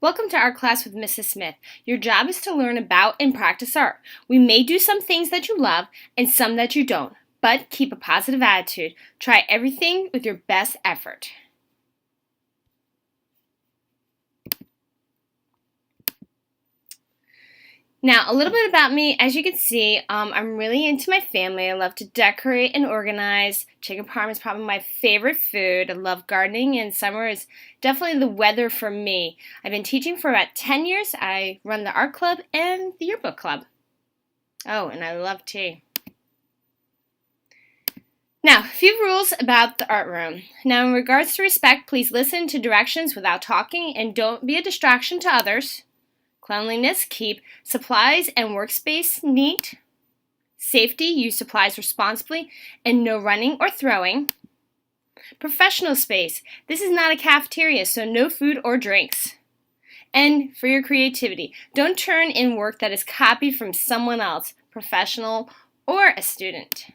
Welcome to Art Class with Mrs. Smith. Your job is to learn about and practice art. We may do some things that you love and some that you don't, but keep a positive attitude. Try everything with your best effort. Now, a little bit about me. As you can see, I'm really into my family. I love to decorate and organize. Chicken parm is probably my favorite food. I love gardening, and summer is definitely the weather for me. I've been teaching for about 10 years. I run the art club and the yearbook club. Oh, and I love tea. Now, a few rules about the art room. Now, in regards to respect, please listen to directions without talking and don't be a distraction to others. Cleanliness, keep supplies and workspace neat. Safety, use supplies responsibly and no running or throwing. Professional space, this is not a cafeteria, so no food or drinks. And for your creativity, don't turn in work that is copied from someone else, professional or a student.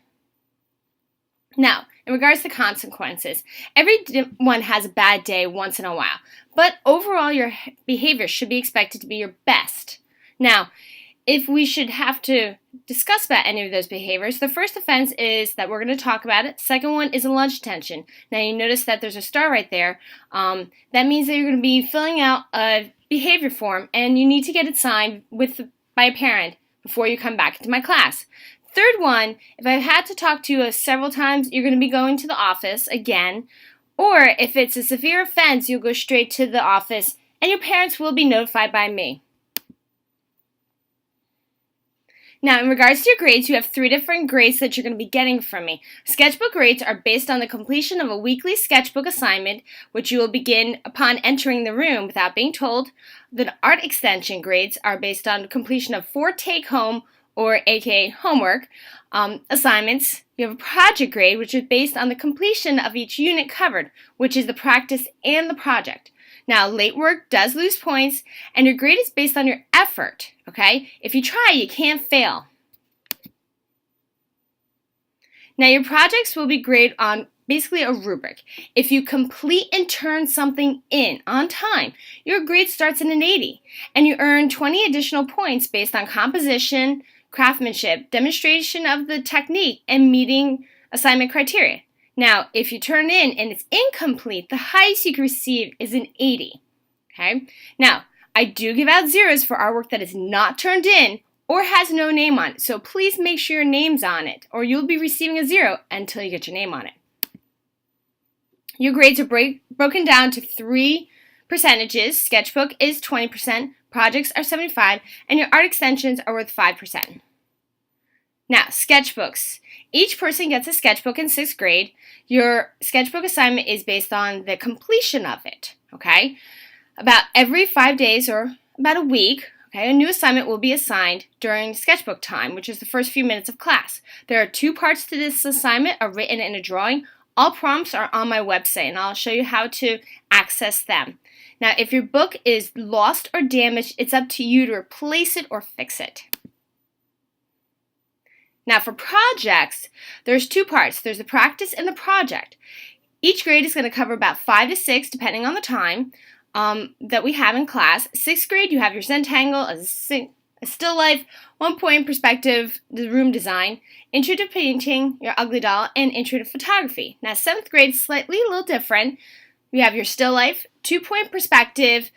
Now, in regards to consequences, everyone has a bad day once in a while, but overall your behavior should be expected to be your best. Now, if we should have to discuss about any of those behaviors, the first offense is that we're going to talk about it. Second one is a lunch detention. Now, you notice that there's a star right there. That means that you're going to be filling out a behavior form, and you need to get it signed by a parent before you come back into my class. Third one, if I've had to talk to you several times, you're going to be going to the office again. Or if it's a severe offense, you'll go straight to the office and your parents will be notified by me. Now, in regards to your grades, you have 3 different grades that you're going to be getting from me. Sketchbook grades are based on the completion of a weekly sketchbook assignment, which you will begin upon entering the room without being told. The art extension grades are based on completion of 4 take-home or aka homework assignments. You have a project grade, which is based on the completion of each unit covered, which is the practice and the project. Now, late work does lose points, and your grade is based on your effort, okay? If you try, you can't fail. Now, your projects will be graded on basically a rubric. If you complete and turn something in on time, your grade starts at an 80, and you earn 20 additional points based on composition, craftsmanship, demonstration of the technique, and meeting assignment criteria. Now, if you turn in and it's incomplete, the highest you can receive is an 80. Okay? Now, I do give out zeros for artwork that is not turned in or has no name on it, so please make sure your name's on it, or you'll be receiving a 0 until you get your name on it. Your grades are broken down to 3 percentages. Sketchbook is 20%, projects are 75%, and your art extensions are worth 5%. Now, sketchbooks. Each person gets a sketchbook in 6th grade. Your sketchbook assignment is based on the completion of it, okay? About every 5 days or about a week, okay, a new assignment will be assigned during sketchbook time, which is the first few minutes of class. There are 2 parts to this assignment, a written and a drawing. All prompts are on my website, and I'll show you how to access them. Now, if your book is lost or damaged, it's up to you to replace it or fix it. Now, for projects, there's 2 parts. There's the practice and the project. Each grade is going to cover about 5 to 6, depending on the time that we have in class. 6th grade, you have your Zentangle, a still life, 1-point perspective, the room design, intro to painting, your ugly doll, and intro to photography. Now, 7th grade is a little different. You have your still life, 2-point perspective,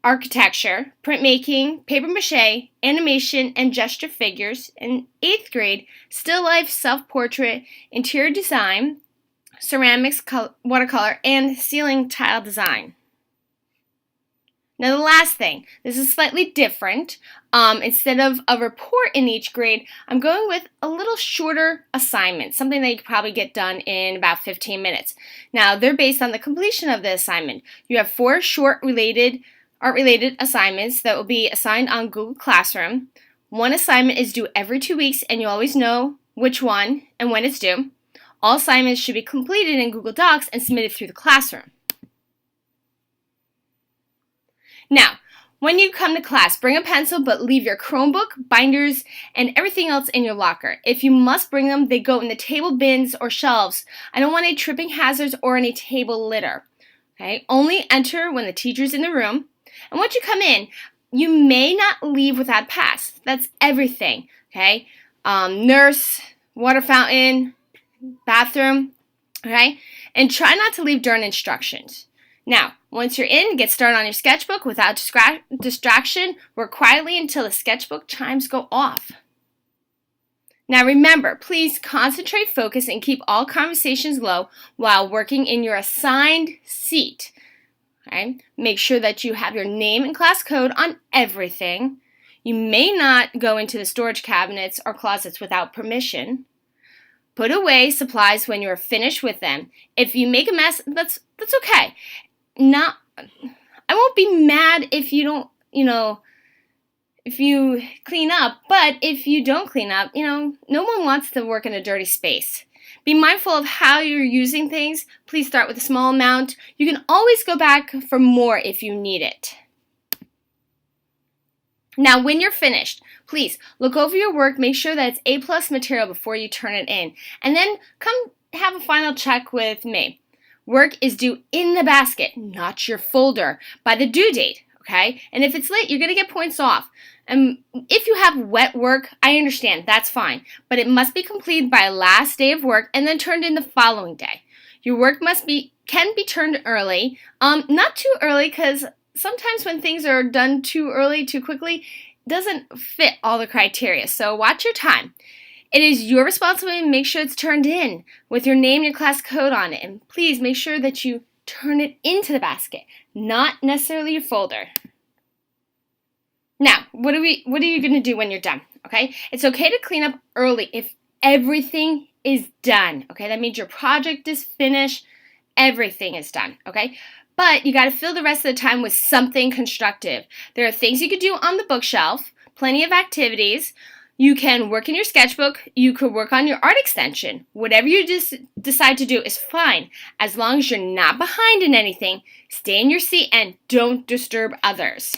architecture, printmaking, paper mache, animation, and gesture figures. In 8th grade, still life, self-portrait, interior design, ceramics, watercolor, and ceiling tile design. Now, the last thing, this is slightly different. Instead of a report in each grade, I'm going with a little shorter assignment, something that you could probably get done in about 15 minutes. Now, they're based on the completion of the assignment. You have 4 short art-related assignments that will be assigned on Google Classroom. 1 assignment is due every 2 weeks, and you always know which one and when it's due. All assignments should be completed in Google Docs and submitted through the classroom. Now, when you come to class, bring a pencil, but leave your Chromebook, binders, and everything else in your locker. If you must bring them, they go in the table bins or shelves. I don't want any tripping hazards or any table litter. Okay? Only enter when the teacher's in the room. And once you come in, you may not leave without a pass. That's everything, okay? Nurse, water fountain, bathroom, okay? And try not to leave during instructions. Now, once you're in, get started on your sketchbook without distraction. Work quietly until the sketchbook chimes go off. Now remember, please concentrate, focus, and keep all conversations low while working in your assigned seat. Okay? Make sure that you have your name and class code on everything. You may not go into the storage cabinets or closets without permission. Put away supplies when you are finished with them. If you make a mess, that's okay. I won't be mad if you don't, if you clean up, but if you don't clean up, no one wants to work in a dirty space. Be mindful of how you're using things. Please start with a small amount. You can always go back for more if you need it. Now, when you're finished, please look over your work, make sure that it's A+ material before you turn it in, and then come have a final check with me. Work is due in the basket, not your folder, by the due date, okay? And if it's late, you're going to get points off. And if you have wet work, I understand, that's fine, but it must be completed by last day of work and then turned in the following day. Your work can be turned early, not too early, because sometimes when things are done too early, too quickly, it doesn't fit all the criteria. So watch your time. It is your responsibility to make sure it's turned in with your name and your class code on it. And please make sure that you turn it into the basket, not necessarily your folder. Now, what are you going to do when you're done? Okay? It's okay to clean up early if everything is done. Okay? That means your project is finished, everything is done. Okay? But you got to fill the rest of the time with something constructive. There are things you could do on the bookshelf, plenty of activities. You can work in your sketchbook. You could work on your art extension. Whatever you decide to do is fine. As long as you're not behind in anything, stay in your seat and don't disturb others.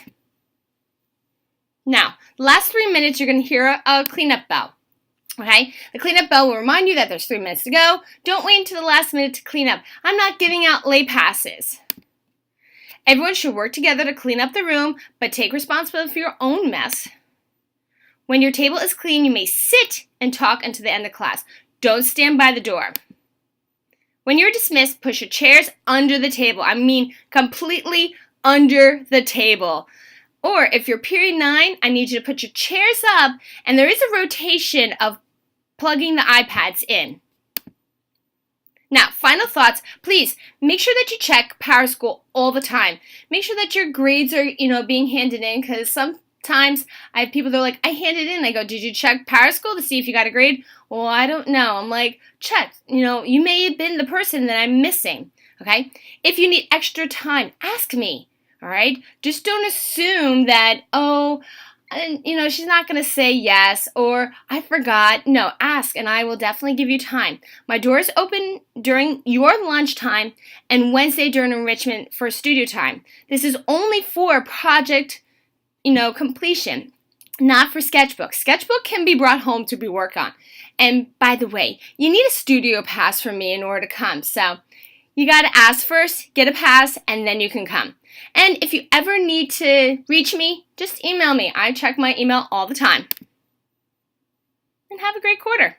Now, the last 3 minutes, you're going to hear a cleanup bell. Okay? The cleanup bell will remind you that there's 3 minutes to go. Don't wait until the last minute to clean up. I'm not giving out late passes. Everyone should work together to clean up the room, but take responsibility for your own mess. When your table is clean, you may sit and talk until the end of class. Don't stand by the door. When you're dismissed, push your chairs under the table. I mean, completely under the table. Or if you're period 9, I need you to put your chairs up, and there is a rotation of plugging the iPads in. Now, final thoughts, please make sure that you check PowerSchool all the time. Make sure that your grades are, being handed in, because sometimes I have people that are like, I handed in. I go, did you check PowerSchool to see if you got a grade? Well, I don't know. I'm like, check. You may have been the person that I'm missing, okay? If you need extra time, ask me. All right? Just don't assume that, she's not going to say yes or I forgot. No, ask and I will definitely give you time. My door is open during your lunchtime and Wednesday during enrichment for studio time. This is only for project, completion, not for sketchbook. Sketchbook can be brought home to be worked on. And by the way, you need a studio pass from me in order to come. So you got to ask first, get a pass, and then you can come. And if you ever need to reach me, just email me. I check my email all the time. And have a great quarter.